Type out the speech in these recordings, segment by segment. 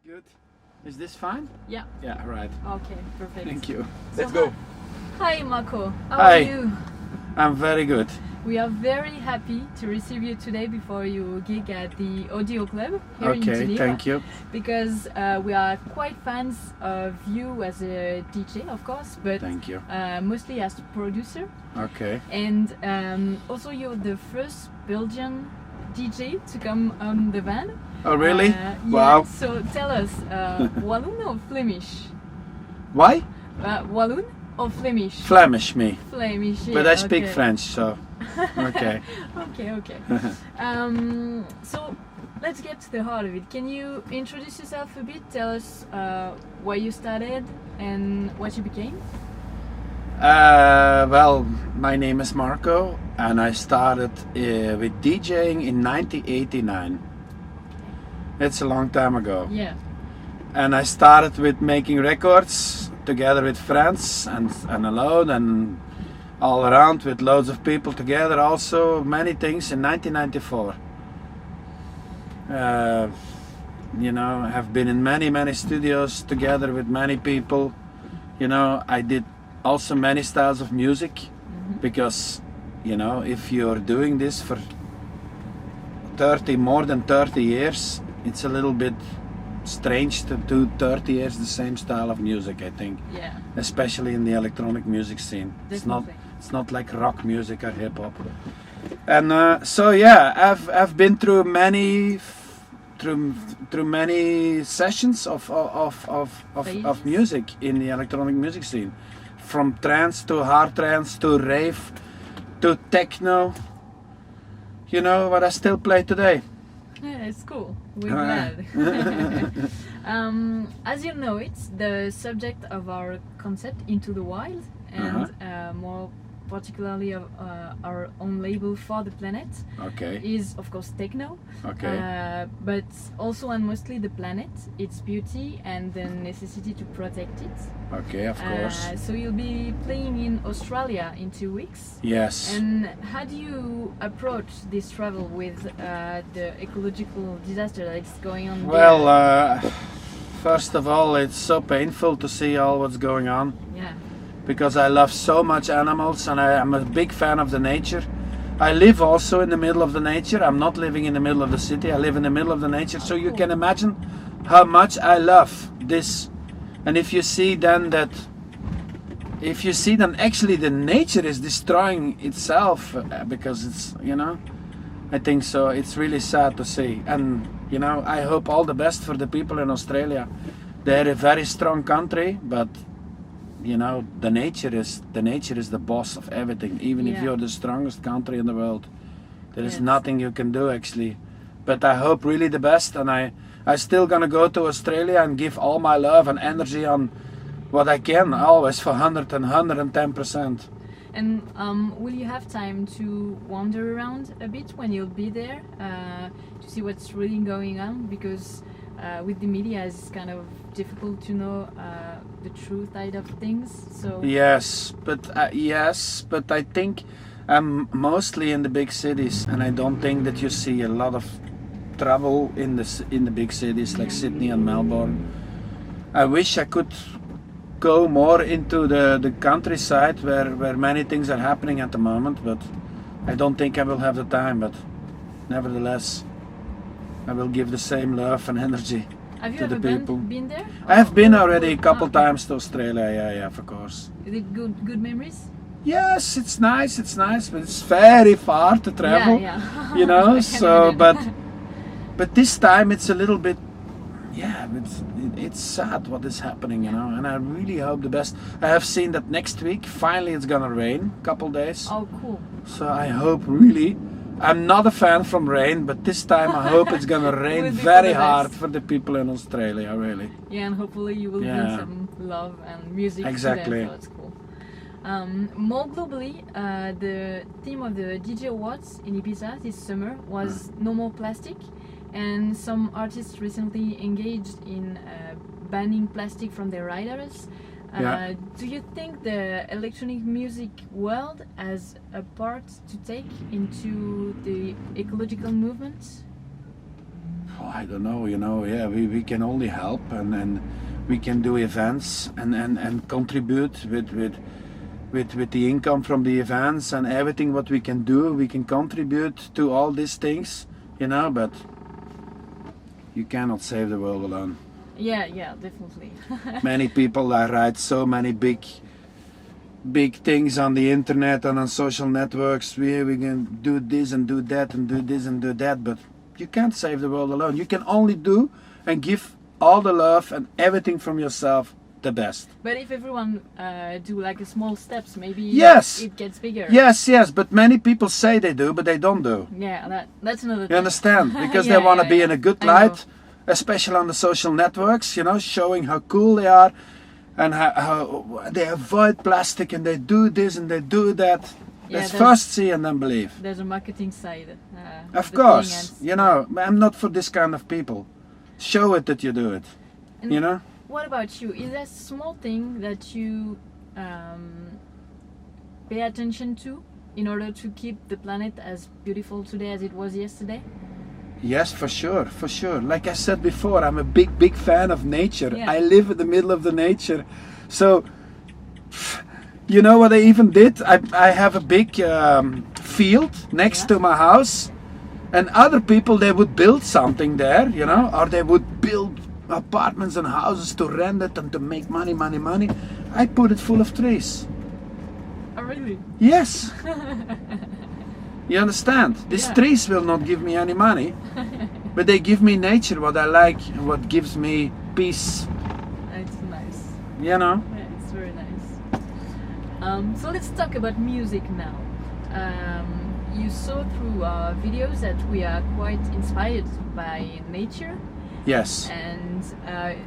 Good. Is this fine? Yeah. Yeah, right. Okay, perfect. Thank you. So Let's go. Hi Marco, how Hi. are you? I'm very good. We are very happy to receive you today before your gig at the Audioclub here in Okay, Geneva. thank you. Because we are quite fans of you as a DJ, of course, but Thank you. mostly as a producer. Okay. And also you're the first Belgian DJ to come on the van. Oh, really? Yeah, Wow. so tell us, Walloon or Flemish? Why? Walloon or Flemish? Flemish, me. Flemish, yeah, But I speak okay. French, so. Okay. Okay. So let's get to the heart of it. Can you introduce yourself a bit? Tell us why you started and what you became? Well, my name is Marco, and I started with DJing in 1989. It's a long time ago. Yeah. And I started with making records together with friends and alone and all around with loads of people together, also many things in 1994. You know, have been in many studios together with many people. You know, I did also many styles of music because, you know, if you're doing this for more than 30 years, it's a little bit strange to do 30 years the same style of music, I think. Yeah. Especially in the electronic music scene. Definitely. It's not like rock music or hip hop. And so yeah, I've been through many sessions of music in the electronic music scene, from trance to hard trance to rave to techno. You know, what I still play today. Yeah, it's cool. We're glad. As you know, it's the subject of our concept Into the Wild, and more particularly of our own label For the Planet. Okay. Is of course techno. Okay. But also and mostly the planet, its beauty and the necessity to protect it. Okay, of course. So you'll be playing in Australia in 2 weeks. Yes. And how do you approach this travel with the ecological disaster that's going on? Well, first of all, it's so painful to see all what's going on. Yeah. Because I love so much animals and I'm a big fan of the nature. I live also in the middle of the nature. I'm not living in the middle of the city. I live in the middle of the nature. So you can imagine how much I love this. And if you see then actually the nature is destroying itself because it's, you know, I think so. It's really sad to see. And, you know, I hope all the best for the people in Australia. They're a very strong country, but you know, the nature is the boss of everything. Even if you're the strongest country in the world, there is nothing you can do actually. But I hope really the best, and I still gonna go to Australia and give all my love and energy on what I can, always for 110%. And will you have time to wander around a bit when you'll be there to see what's really going on? Because with the media, it's kind of difficult to know the true side of things. So yes, but I think I'm mostly in the big cities, and I don't think that you see a lot of trouble in the big cities like Sydney and Melbourne. I wish I could go more into the countryside where many things are happening at the moment, but I don't think I will have the time. But nevertheless, I will give the same love and energy to the people. Have you ever been there? I have been already a couple times to Australia. Yeah, of course. Is it good memories? Yes, it's nice, but it's very far to travel. Yeah. You know, so but this time it's a little bit, it's sad what is happening, you know, and I really hope the best. I have seen that next week finally it's gonna rain a couple days. Oh, cool. So I hope really. I'm not a fan from rain, but this time I hope it's gonna rain very hard for the people in Australia, really. Yeah, and hopefully you will bring some love and music exactly. to them, so it's cool. More globally, the theme of the DJ Awards in Ibiza this summer was No More Plastic, and some artists recently engaged in banning plastic from their riders. Do you think the electronic music world has a part to take into the ecological movement? I don't know, yeah, we can only help and we can do events and contribute with the income from the events and everything what we can do. We can contribute to all these things, but you cannot save the world alone. Yeah, definitely. Many people write so many big things on the internet and on social networks. We can do this and do that and do this and do that, but you can't save the world alone. You can only do and give all the love and everything from yourself the best. But if everyone do like a small steps, maybe Yes. it gets bigger. Yes, but many people say they do, but they don't do. Yeah, that's another thing. You understand? Because Yeah, they want to yeah, be yeah. in a good I know. light, especially on the social networks, showing how cool they are and how they avoid plastic and they do this and they do that. Yeah, Let's there's- first see and then believe. There's a marketing side. Of the course, thing and- I'm not for this kind of people. Show it that you do it, And what about you? Is there a small thing that you pay attention to in order to keep the planet as beautiful today as it was yesterday? Yes, for sure. Like I said before, I'm a big fan of nature. Yeah. I live in the middle of the nature. So, you know what I even did? I have a big field next Yeah. to my house, and other people, they would build something there, or they would build apartments and houses to rent it and to make money. I put it full of trees. Oh, really? Yes. You understand? These Yeah. trees will not give me any money, but they give me nature, what I like, and what gives me peace. It's nice. Yeah, It's very nice. So let's talk about music now. You saw through videos that we are quite inspired by nature, Yes. and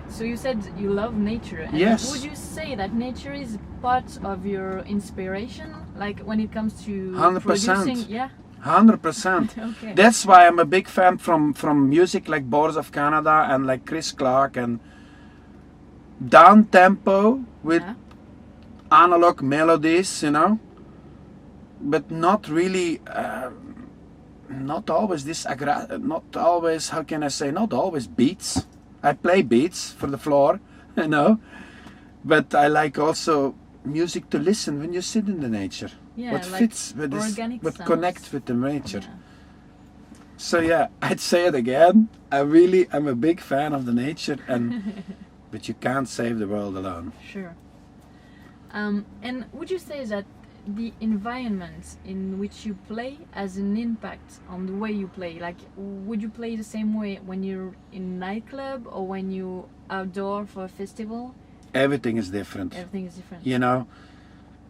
so you said you love nature. And Yes. would you say that nature is part of your inspiration, like when it comes to 100%. producing? Yeah. 100%. Okay. That's why I'm a big fan from music like Boards of Canada and like Chris Clark and down tempo with Yeah. analog melodies, but not really, not always not always, how can I say, not always beats. I play beats for the floor, but I like also music to listen when you sit in the nature. Yeah, What like fits with this, organic what sounds. connects with the nature. Yeah. So yeah, I'd say it again. I'm a big fan of the nature, but you can't save the world alone. Sure. And would you say that the environment in which you play has an impact on the way you play? Like, would you play the same way when you're in a nightclub or when you're outdoor for a festival? Everything is different. Everything is different.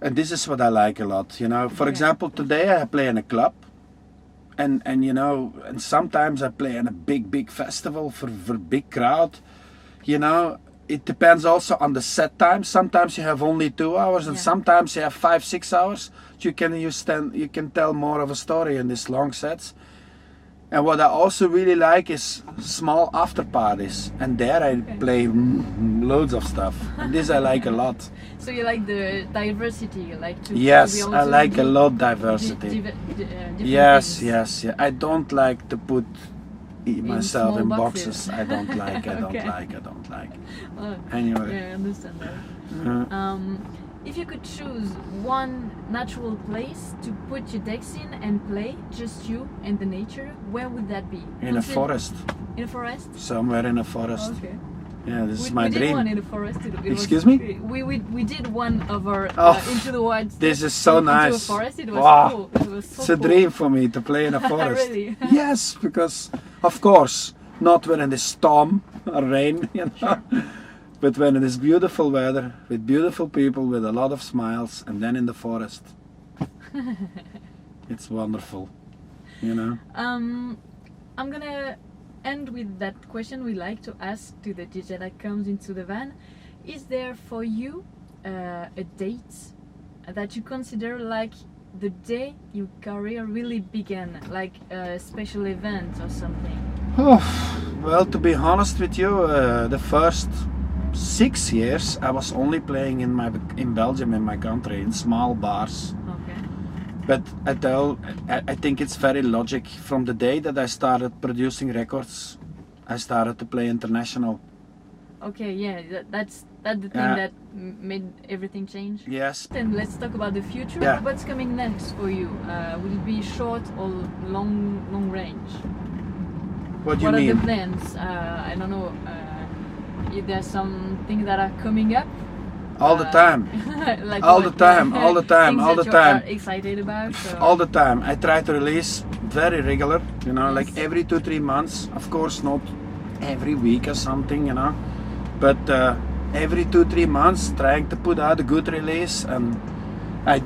And this is what I like a lot. For Yeah. example, today I play in a club, and sometimes I play in a big festival for a big crowd. It depends also on the set time. Sometimes you have only 2 hours, and Yeah. sometimes you have 5-6 hours. You can tell more of a story in these long sets. And what I also really like is small after parties, and there I Okay. play loads of stuff. And this I like a lot. So you like the diversity, like to Yes, be I also like a di- lot diversity. different Yes, things. yeah. I don't like to put myself small in boxes. boxes. I don't like. I don't Okay. like. I don't like. Oh, Anyway. yeah, I understand that. Uh, If you could choose one natural place to put your decks in and play, just you and the nature, where would that be? in a forest, In a forest? somewhere in a forest. Okay. Yeah, this is We my did dream. one in the forest. It was- Excuse me? We did one of our Oh, Into the Wild. this is so into a nice. forest. It was Wow. cool. It was so It's a cool. dream for me to play in a forest. Really? Yes, because of course, not when it is storm or rain, but when it is beautiful weather with beautiful people with a lot of smiles, and then in the forest. It's wonderful, I'm gonna end with that question we like to ask to the DJ that comes into the van. Is there for you a date that you consider like the day your career really began, like a special event or something? Oh, well, to be honest with you, the first 6 years I was only playing in Belgium, in my country, in small bars. Okay. But I think it's very logic. From the day that I started producing records, I started to play international. Okay, yeah, that's the thing Yeah. that made everything change. Yes. Then let's talk about the future. Yeah. What's coming next for you? Will it be short or long range? What do you What are mean? the plans? I don't know. If there's some things that are coming up. All the time. Like All what? the time, all the time, Things all that the you time. are excited about. Or? All the time. I try to release very regular, you know, Yes. like every 2-3 months. Of course, not every week or something, you know, but every 2-3 months, trying to put out a good release. And I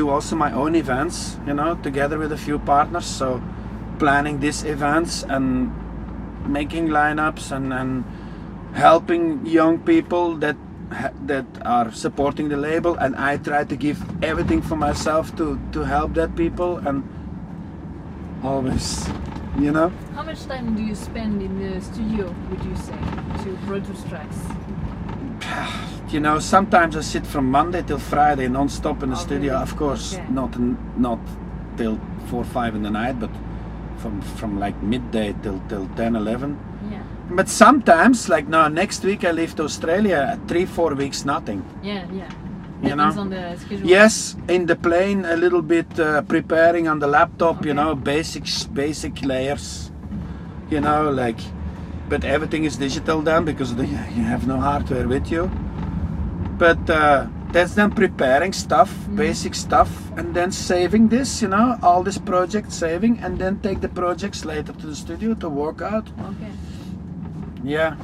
do also my own events, you know, together with a few partners. So planning these events and making lineups and helping young people that are supporting the label, and I try to give everything for myself to help that people, and always, you know. How much time do you spend in the studio, would you say, to produce tracks? You know, sometimes I sit from Monday till Friday non-stop in the Oh, studio. really? Of course, Okay. not till 4-5 in the night, but from like midday till 10-11. Yeah. But sometimes, like now, next week I leave to Australia. 3-4 weeks, nothing. Yeah. You Depends know? on the schedule. Yes, in the plane a little bit preparing on the laptop, you Okay. know, basic layers, you know, like, but everything is digital then because you have no hardware with you. But that's then preparing stuff, basic stuff, and then saving this, you know, all this project saving, and then take the projects later to the studio to work out. Okay. Yeah.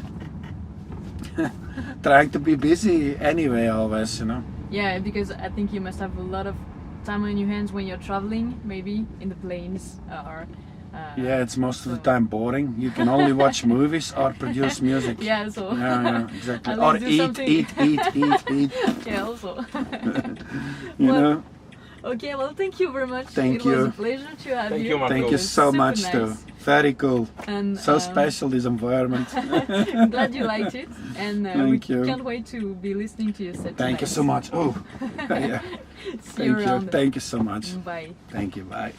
Trying to be busy anyway, always, you know. Yeah, because I think you must have a lot of time on your hands when you're traveling, maybe in the planes or. Yeah, it's most of the time boring. You can only watch movies or produce music. Yeah, so. Yeah, exactly. At Or least do something. eat. Yeah, also. You Well, know. Okay, well, thank you very much. Thank it you. was a pleasure to have Thank you. you, Marco. Thank you It was so super much nice. too. Very cool. And, So special, this environment. I'm glad you liked it, and we Thank you. can't wait to be listening to your set. Thank you tonight. so much. Oh, yeah. See you Thank you. around. Thank you so much. Bye. Thank you. Bye.